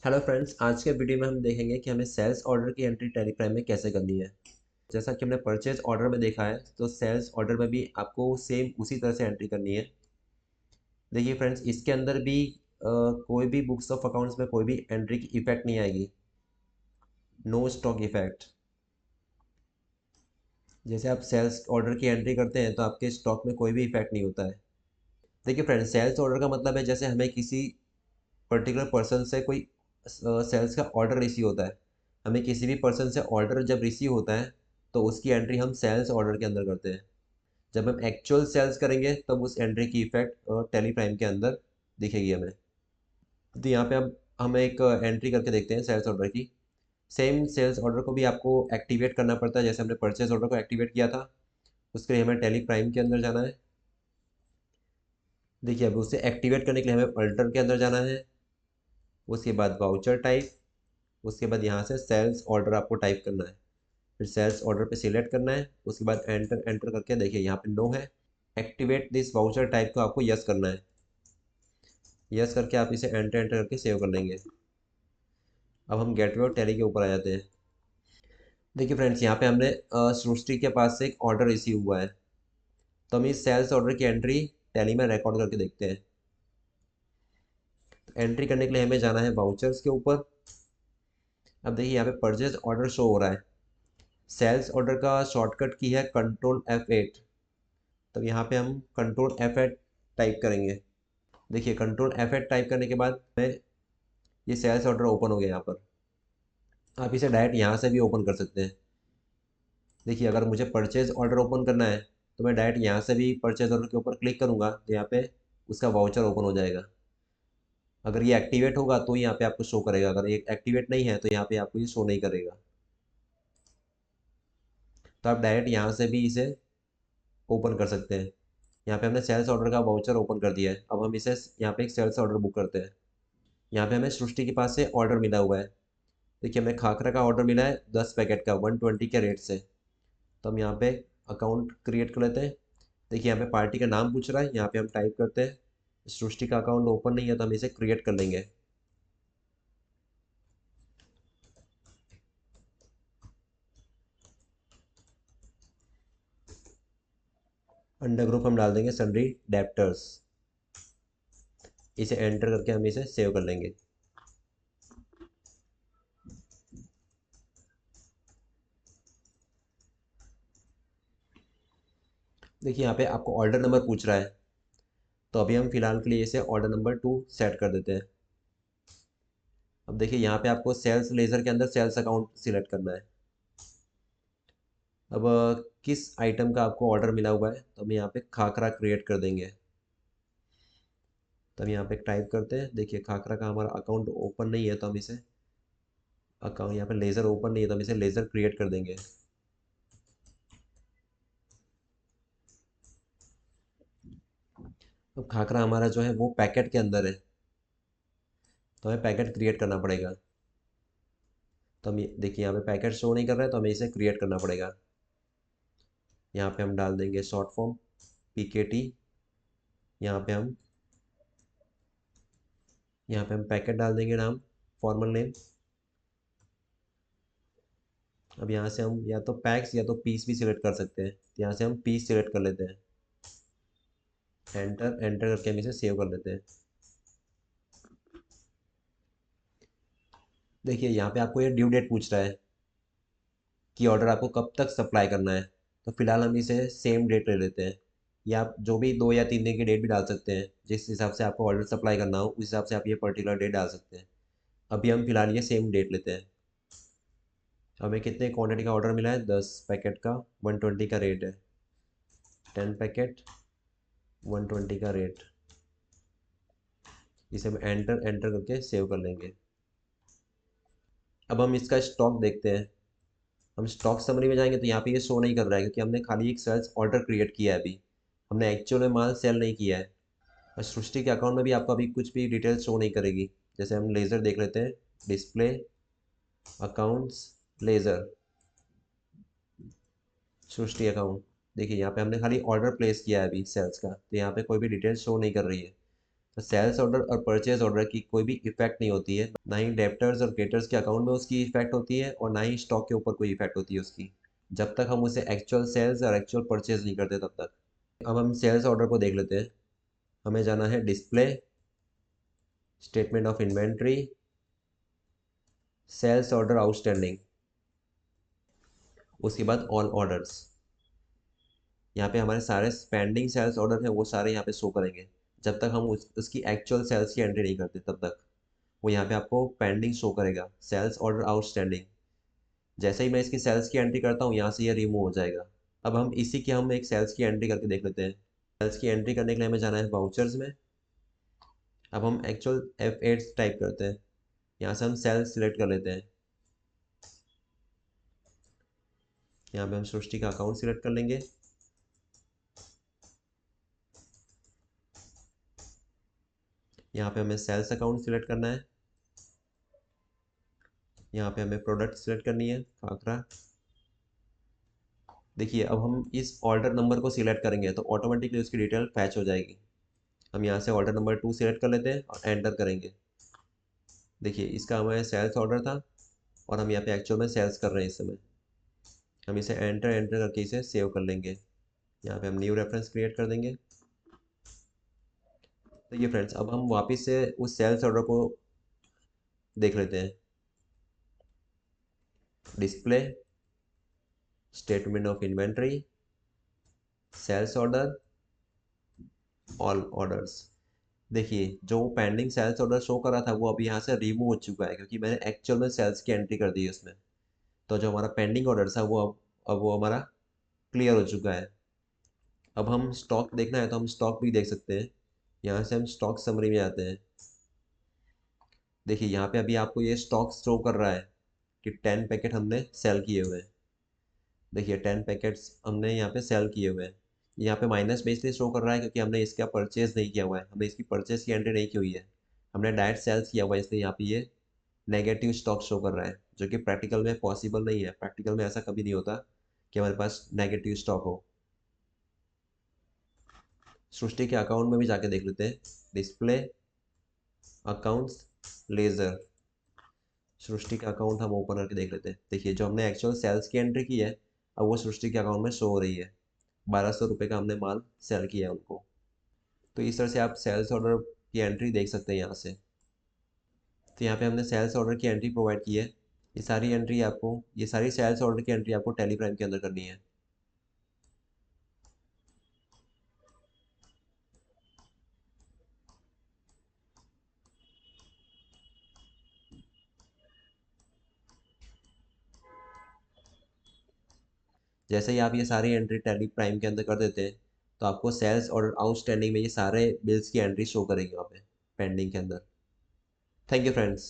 Hello friends, आज के video में हम देखेंगे कि हमें सेल्स ऑर्डर की एंट्री टैली प्राइम में कैसे करनी है। जैसा कि हमने परचेज ऑर्डर में देखा है, तो सेल्स ऑर्डर में भी आपको सेम उसी तरह से एंट्री करनी है। देखिए फ्रेंड्स, इसके अंदर भी कोई भी बुक्स ऑफ अकाउंट्स में कोई भी एंट्री की इफेक्ट नहीं आएगी। No stock effect. जैसे आप सेल्स ऑर्डर की एंट्री करते हैं तो आपके स्टॉक में कोई भी इफेक्ट नहीं होता है। देखिए फ्रेंड्स, सेल्स ऑर्डर का मतलब है जैसे हमें किसी पर्टिकुलर पर्सन से कोई सेल्स का ऑर्डर रिसीव होता है। हमें किसी भी पर्सन से ऑर्डर जब रिसीव होता है तो उसकी एंट्री हम सेल्स ऑर्डर के अंदर करते हैं। जब हम एक्चुअल सेल्स करेंगे तब उस एंट्री की इफेक्ट टैली प्राइम के अंदर दिखेगी हमें। तो यहाँ पे हम एक एंट्री करके देखते हैं सेल्स ऑर्डर की। सेम सेल्स ऑर्डर को भी आपको एक्टिवेट करना पड़ता है, जैसे हमने परचेज ऑर्डर को एक्टिवेट किया था। उसके लिए हमें टैली प्राइम के अंदर जाना है। देखिए, अब उसे एक्टिवेट करने के लिए हमें अल्टर के अंदर जाना है। उसके बाद वाउचर टाइप, उसके बाद यहाँ से सेल्स ऑर्डर आपको टाइप करना है। फिर सेल्स ऑर्डर पे सिलेक्ट करना है। उसके बाद एंटर एंटर करके देखिए यहाँ पे नो है। एक्टिवेट दिस वाउचर टाइप को आपको यस करना है। यस करके आप इसे एंटर एंटर करके सेव कर लेंगे। अब हम गेटवे और टैली के ऊपर आ जाते हैं। देखिए फ्रेंड्स, यहाँ पे हमने सृष्टि के पास से एक ऑर्डर रिसीव हुआ है, तो हम इस सेल्स ऑर्डर की एंट्री टैली में रिकॉर्ड करके देखते हैं। तो एंट्री करने के लिए हमें जाना है वाउचर्स के ऊपर। अब देखिए यहाँ पे परचेज ऑर्डर शो हो रहा है। सेल्स ऑर्डर का शॉर्टकट की है Ctrl+F8। तब यहाँ पे हम Ctrl+F8 टाइप करेंगे। देखिए, Ctrl+F8 टाइप करने के बाद में ये सेल्स ऑर्डर ओपन हो गया। यहाँ पर आप इसे डायरेक्ट यहाँ से भी ओपन कर सकते हैं। देखिए, अगर मुझे परचेज ऑर्डर ओपन करना है तो मैं डायरेक्ट यहाँ से भी परचेज ऑर्डर के ऊपर क्लिक करूँगा तो यहाँ पे उसका वाउचर ओपन हो जाएगा। अगर ये एक्टिवेट होगा तो यहाँ पे आपको शो करेगा, अगर ये एक्टिवेट नहीं है तो यहाँ पे आपको ये शो नहीं करेगा। तो आप डायरेक्ट यहाँ से भी इसे ओपन कर सकते हैं। यहाँ पे हमने सेल्स ऑर्डर का वाउचर ओपन कर दिया है। अब हम इसे यहाँ पे एक सेल्स ऑर्डर बुक करते हैं। यहाँ पे हमें सृष्टि के पास से ऑर्डर मिला हुआ है। देखिए, हमें खाखरा का ऑर्डर मिला है 10 पैकेट का 120 के रेट से। तो हम यहाँ पे अकाउंट क्रिएट कर लेते हैं। देखिए, यहाँ पे पार्टी का नाम पूछ रहा है, यहाँ पे हम टाइप करते हैं। सृष्टि का अकाउंट ओपन नहीं है तो हम इसे क्रिएट कर लेंगे। अंडर ग्रुप हम डाल देंगे सन्ड्री डेप्टर्स। इसे एंटर करके हम इसे सेव कर लेंगे। देखिए, यहाँ पे आपको ऑर्डर नंबर पूछ रहा है, तो अभी हम फिलहाल के लिए इसे ऑर्डर नंबर 2 सेट कर देते हैं। अब देखिए, यहाँ पे आपको सेल्स लेजर के अंदर सेल्स अकाउंट सिलेक्ट करना है। अब किस आइटम का आपको ऑर्डर मिला हुआ है, तो हम यहाँ पे खाखरा क्रिएट कर देंगे। तो हम यहाँ पे टाइप करते हैं। देखिए, खाखरा का हमारा अकाउंट ओपन नहीं है तो हम इसे अकाउंट, यहाँ पे लेज़र ओपन नहीं है तो हम इसे लेज़र क्रिएट कर देंगे। अब खाखरा हमारा जो है वो पैकेट के अंदर है, तो हमें पैकेट क्रिएट करना पड़ेगा। तो हम देखिए, यहाँ पे पैकेट शो नहीं कर रहा है तो हमें इसे क्रिएट करना पड़ेगा। यहाँ पे हम डाल देंगे शॉर्ट फॉर्म PKT। यहाँ पे हम पैकेट डाल देंगे नाम, फॉर्मल नेम। अब यहाँ से हम या तो पैक्स या तो पीस भी सिलेक्ट कर सकते हैं, तो यहाँ से हम पीस सिलेक्ट कर लेते हैं। एंटर एंटर करके हम इसे सेव कर लेते हैं। देखिए, यहाँ पे आपको ये ड्यू डेट पूछ रहा है कि ऑर्डर आपको कब तक सप्लाई करना है। तो फिलहाल हम इसे सेम डेट ले लेते हैं, या आप जो भी 2 या 3 दिन की डेट भी डाल सकते हैं। जिस हिसाब से आपको ऑर्डर सप्लाई करना हो उस हिसाब से आप ये पर्टिकुलर डेट डाल सकते हैं। अभी हम फिलहाल ये सेम डेट लेते हैं। हमें कितने क्वांटिटी का ऑर्डर मिला है? 10 पैकेट का 120 का रेट है। 10 पैकेट 120 का रेट। इसे हम एंटर एंटर करके सेव कर लेंगे। अब हम इसका स्टॉक देखते हैं। हम स्टॉक समरी में जाएंगे तो यहाँ पे ये शो नहीं कर रहा है, क्योंकि हमने खाली एक सेल्स ऑर्डर क्रिएट किया है। अभी हमने एक्चुअल में माल सेल नहीं किया है। और सृष्टि के अकाउंट में भी आपको अभी कुछ भी डिटेल शो नहीं करेगी। जैसे हम लेज़र देख लेते हैं, डिस्प्ले अकाउंट्स लेज़र सृष्टि अकाउंट। देखिए, यहाँ पे हमने खाली ऑर्डर प्लेस किया है अभी सेल्स का, तो यहाँ पे कोई भी डिटेल शो नहीं कर रही है। तो सेल्स ऑर्डर और परचेज ऑर्डर की कोई भी इफेक्ट नहीं होती है, ना ही डेप्टर्स और क्रेडिटर्स के अकाउंट में उसकी इफेक्ट होती है और ना ही स्टॉक के ऊपर कोई इफेक्ट होती है उसकी, जब तक हम उसे एक्चुअल सेल्स और एक्चुअल परचेज नहीं करते तब तक। अब हम सेल्स ऑर्डर को देख लेते हैं। हमें जाना है display, statement of inventory, sales order outstanding, उसके बाद ऑल ऑर्डर्स। यहाँ पे हमारे सारे पेंडिंग सेल्स ऑर्डर हैं वो सारे यहाँ पे शो करेंगे, जब तक हम उसकी एक्चुअल सेल्स की एंट्री नहीं करते तब तक वो यहाँ पे आपको पेंडिंग शो करेगा, सेल्स ऑर्डर आउटस्टैंडिंग। जैसे ही मैं इसकी सेल्स की एंट्री करता हूँ यहाँ से ये रिमूव हो जाएगा। अब हम इसी की हम एक सेल्स की एंट्री करके देख लेते हैं। सेल्स की एंट्री करने के लिए हमें जाना है वाउचर्स में। अब हम एक्चुअल F8 टाइप करते हैं, यहाँ से हम सेल्स सिलेक्ट कर लेते हैं। यहाँ पे हम सृष्टि का अकाउंट सिलेक्ट कर लेंगे। यहाँ पे हमें सेल्स अकाउंट सिलेक्ट करना है। यहाँ पे हमें प्रोडक्ट सिलेक्ट करनी है, खाकरा। देखिए अब हम इस ऑर्डर नंबर को सिलेक्ट करेंगे तो ऑटोमेटिकली उसकी डिटेल फैच हो जाएगी। हम यहाँ से ऑर्डर नंबर 2 सिलेक्ट कर लेते हैं और एंटर करेंगे। देखिए इसका हमारे सेल्स ऑर्डर था और हम यहाँ पे एक्चुअल में सेल्स कर रहे हैं इस समय। हम इसे एंटर एंटर करके इसे सेव कर लेंगे। यहाँ पे हम न्यू रेफरेंस क्रिएट कर देंगे। तो ये फ्रेंड्स अब हम वापस से उस सेल्स ऑर्डर को देख लेते हैं। Display, statement of inventory, sales order, all orders. देखिए जो पेंडिंग सेल्स ऑर्डर शो कर रहा था वो अभी यहाँ से रिमूव हो चुका है क्योंकि मैंने एक्चुअल में सेल्स की एंट्री कर दी है उसमें। तो जो हमारा पेंडिंग ऑर्डर था वो अब वो हमारा क्लियर हो चुका है। अब हम स्टॉक देखना है तो हम स्टॉक भी देख सकते हैं। यहाँ से हम स्टॉक समरी में आते हैं। देखिए यहाँ पे अभी आपको ये स्टॉक शो कर रहा है कि 10 पैकेट हमने सेल किए हुए हैं। देखिए 10 पैकेट्स हमने यहाँ पे सेल किए हुए हैं। यहाँ पे माइनस में इसलिए शो कर रहा है क्योंकि हमने इसका परचेज नहीं किया हुआ है, हमने इसकी परचेज की एंट्री नहीं की हुई है। हमने डायरेक्ट सेल्स किया हुआ है इसलिए यहाँ पे ये नेगेटिव स्टॉक शो कर रहा है, जो कि प्रैक्टिकल में पॉसिबल नहीं है। प्रैक्टिकल में ऐसा कभी नहीं होता कि हमारे पास नेगेटिव स्टॉक हो। सृष्टि के अकाउंट में भी जाके देख लेते हैं। डिस्प्ले, अकाउंट्स, लेजर, सृष्टि का अकाउंट हम ओपन करके देख लेते हैं। देखिए जो हमने एक्चुअल सेल्स की एंट्री की है अब वो सृष्टि के अकाउंट में शो हो रही है। 1200 रुपये का हमने माल सेल किया है उनको। तो इस तरह से आप सेल्स ऑर्डर की एंट्री देख सकते हैं यहाँ से। तो यहाँ पे हमने सेल्स ऑर्डर की एंट्री प्रोवाइड की है। ये सारी सेल्स ऑर्डर की एंट्री आपको टेलीग्राम के अंदर करनी है। जैसे ही आप ये सारी एंट्री टैली प्राइम के अंदर कर देते हैं तो आपको सेल्स ऑर्डर आउटस्टैंडिंग में ये सारे बिल्स की एंट्री शो करेगी वहाँ पे पेंडिंग के अंदर। Thank you friends.